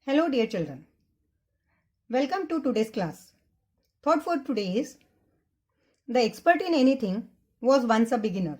Hello dear children, welcome to today's class. Thought for today is, the expert in anything was once a beginner.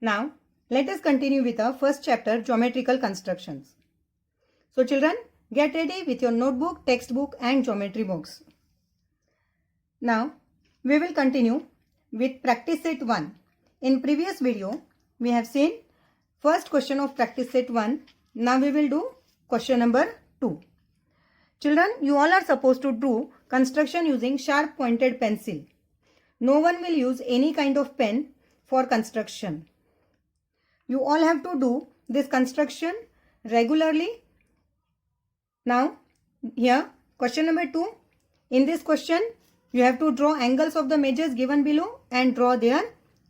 Now let us continue with our first chapter, geometrical constructions. So children, get ready with your notebook, textbook and geometry box. Now we will continue with practice set 1. In previous video we have seen first question of practice set 1. Now we will do question number 2. Children, you all are supposed to do construction using sharp pointed pencil. No one will use any kind of pen for construction. You all have to do this construction regularly. Now here question number 2. In this question you have to draw angles of the measures given below and draw their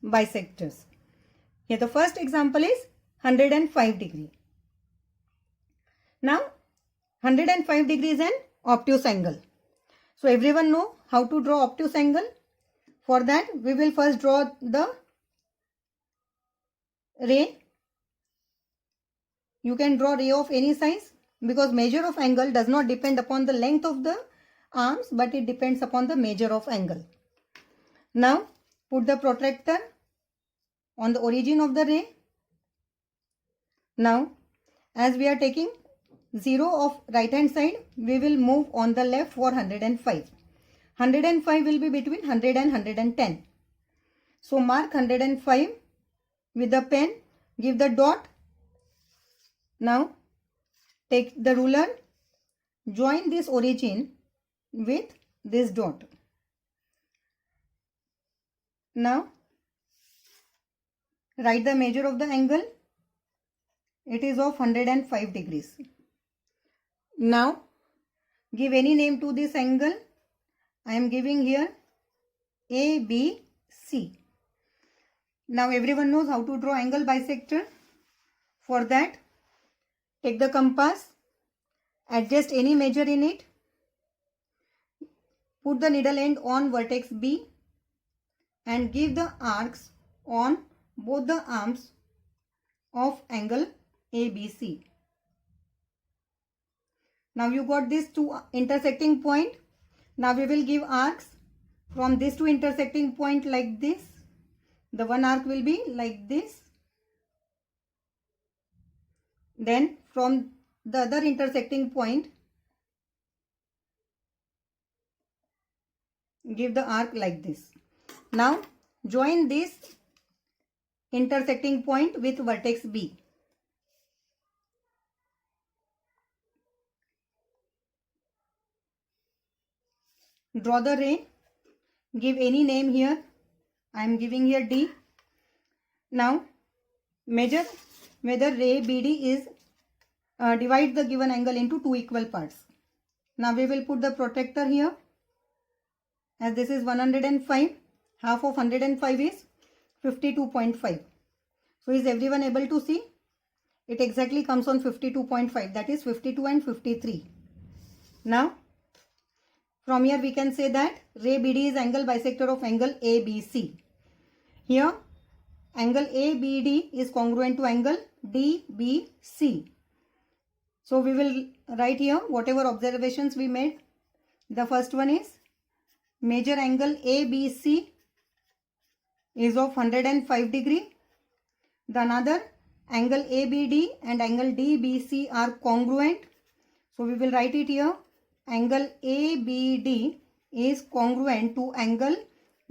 bisectors. Here the first example is 105 degree. Now 105 degrees an obtuse angle. So everyone know how to draw obtuse angle. For that we will first draw the ray. You can draw ray of any size because measure of angle does not depend upon the length of the arms, but it depends upon the measure of angle. Now put the protractor on the origin of the ray. Now as we are taking 0 of right hand side, we will move on the left for 105. 105 will be between 100 and 110. So mark 105 with the pen, give the dot. Now take the ruler, join this origin with this dot. Now write the measure of the angle. It is of 105 degrees. Now give any name to this angle. I am giving here ABC. Now everyone knows how to draw angle bisector. For that take the compass, adjust any measure in it, put the needle end on vertex B and give the arcs on both the arms of angle ABC. Now you got these two intersecting point. Now we will give arcs from this two intersecting point like this. The one arc will be like this. Then from the other intersecting point, give the arc like this. Now join this intersecting point with vertex B. Draw the ray, give any name here. I am giving here D. Now measure whether ray BD is divide the given angle into two equal parts. Now we will put the protractor here. As this is 105, half of 105 is 52.5. So is everyone able to see? It exactly comes on 52.5, that is 52 and 53. Now from here we can say that ray BD is angle bisector of angle ABC. Here angle ABD is congruent to angle DBC. So we will write here whatever observations we made. The first one is measure angle ABC is of 105 degree. The another angle ABD and angle DBC are congruent. So we will write it here. Angle ABD is congruent to angle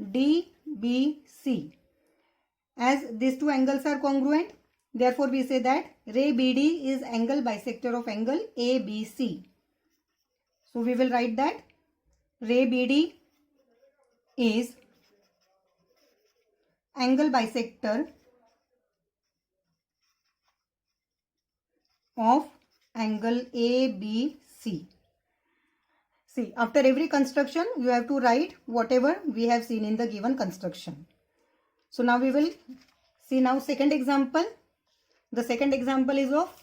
DBC. As these two angles are congruent, therefore we say that ray BD is angle bisector of angle ABC. So we will write that ray BD is angle bisector of angle ABC. See, after every construction you have to write whatever we have seen in the given construction. So now we will see now second example. The second example is of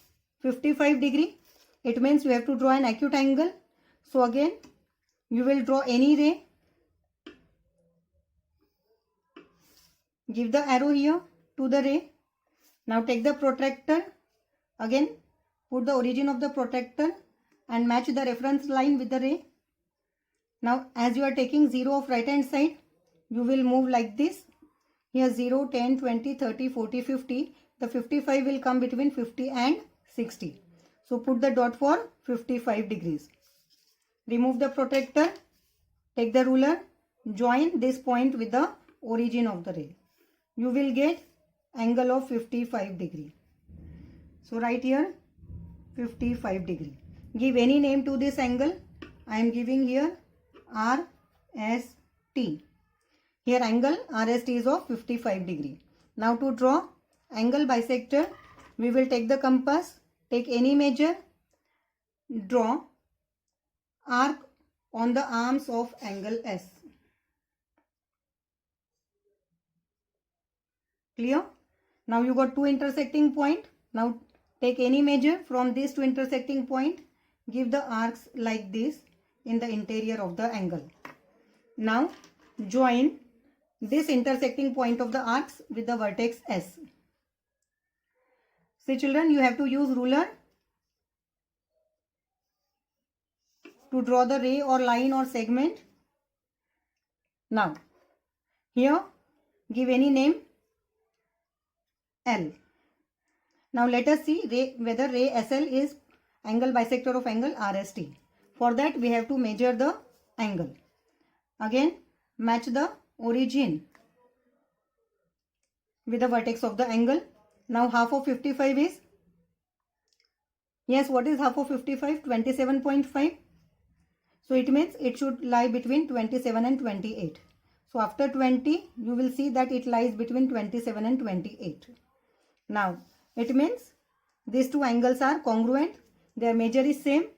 55 degree. It means you have to draw an acute angle. So again you will draw any ray. Give the arrow here to the ray. Now take the protractor. Again put the origin of the protractor and match the reference line with the ray. Now as you are taking 0 of right hand side, you will move like this. Here 0, 10, 20, 30, 40, 50. The 55 will come between 50 and 60. So put the dot for 55 degrees. Remove the protractor. Take the ruler. Join this point with the origin of the ray. You will get angle of 55 degree. So write here 55 degree. Give any name to this angle. I am giving here RST. Here angle RST is of 55 degree. Now to draw angle bisector, we will take the compass, take any measure, draw arc on the arms of angle S. Clear? Now you got two intersecting point. Now take any measure from these two intersecting point. Give the arcs like this in the interior of the angle. Now join this intersecting point of the arcs with the vertex S. See children, you have to use ruler to draw the ray or line or segment. Now here give any name L. Now let us see whether ray SL is angle bisector of angle RST. For that we have to measure the angle. Again match the origin with the vertex of the angle. Now half of 55 is, yes, what is half of 55? 27.5. So it means it should lie between 27 and 28. So after 20 you will see that it lies between 27 and 28. Now it means these two angles are congruent, their measure is same.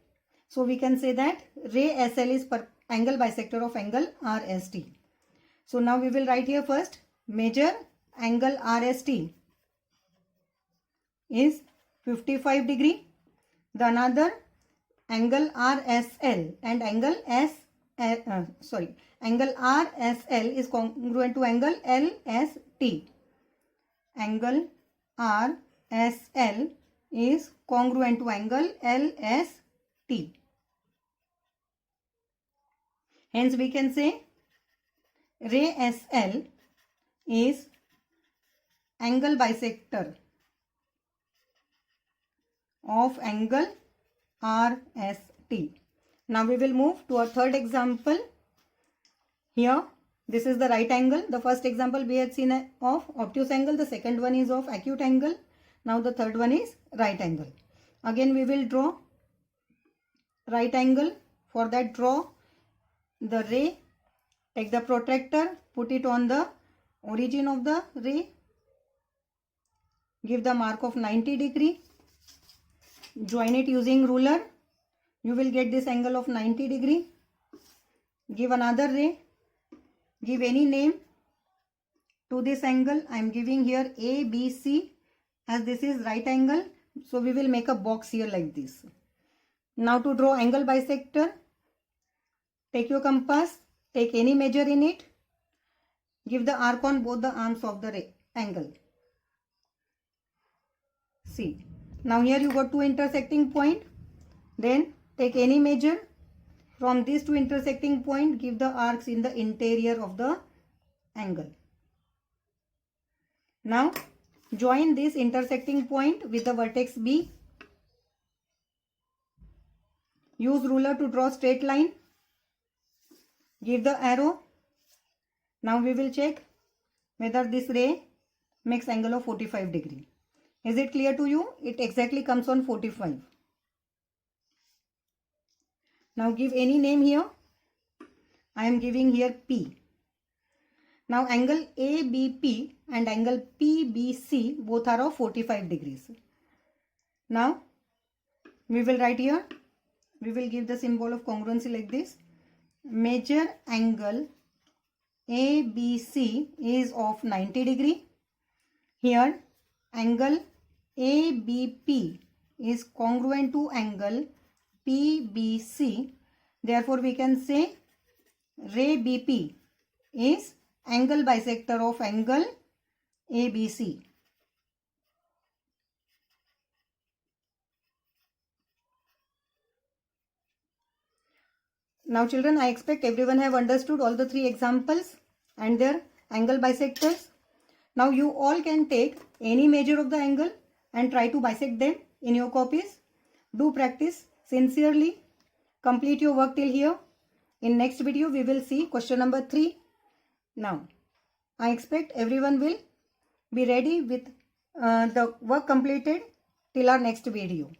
So we can say that ray SL is angle bisector of angle RST. So now we will write here first measure angle RST is 55 degree. The another angle RSL and angle angle RSL is congruent to angle LST. Angle RSL is congruent to angle LST. Hence we can say ray SL is angle bisector of angle RST. Now we will move to a third example. Here this is the right angle. The first example we had seen of obtuse angle. The second one is of acute angle. Now the third one is right angle. Again we will draw right angle. For that draw the ray. Take the protractor. Put it on the origin of the ray. Give the mark of 90 degree. Join it using ruler. You will get this angle of 90 degree. Give another ray. Give any name to this angle. I am giving here ABC, as this is right angle. So we will make a box here like this. Now to draw angle bisector, take your compass, take any measure in it. Give the arc on both the arms of the angle. See. Now here you got two intersecting point. Then take any measure. From these two intersecting point, give the arcs in the interior of the angle. Now join this intersecting point with the vertex B. Use ruler to draw straight line. Give the arrow. Now we will check whether this ray makes angle of 45 degree. Is it clear to you? It exactly comes on 45. Now give any name here. I am giving here P. Now angle ABP and angle PBC both are of 45 degrees. Now we will write here. We will give the symbol of congruency like this. Measure angle ABC is of 90 degree. Here angle ABP is congruent to angle PBC. Therefore we can say ray BP is angle bisector of angle ABC. Now children, I expect everyone have understood all the 3 examples and their angle bisectors. Now you all can take any measure of the angle and try to bisect them in your copies. Do practice sincerely. Complete your work till here. In next video we will see question number 3. Now I expect everyone will be ready with the work completed till our next video.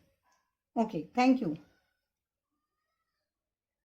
Okay, thank you.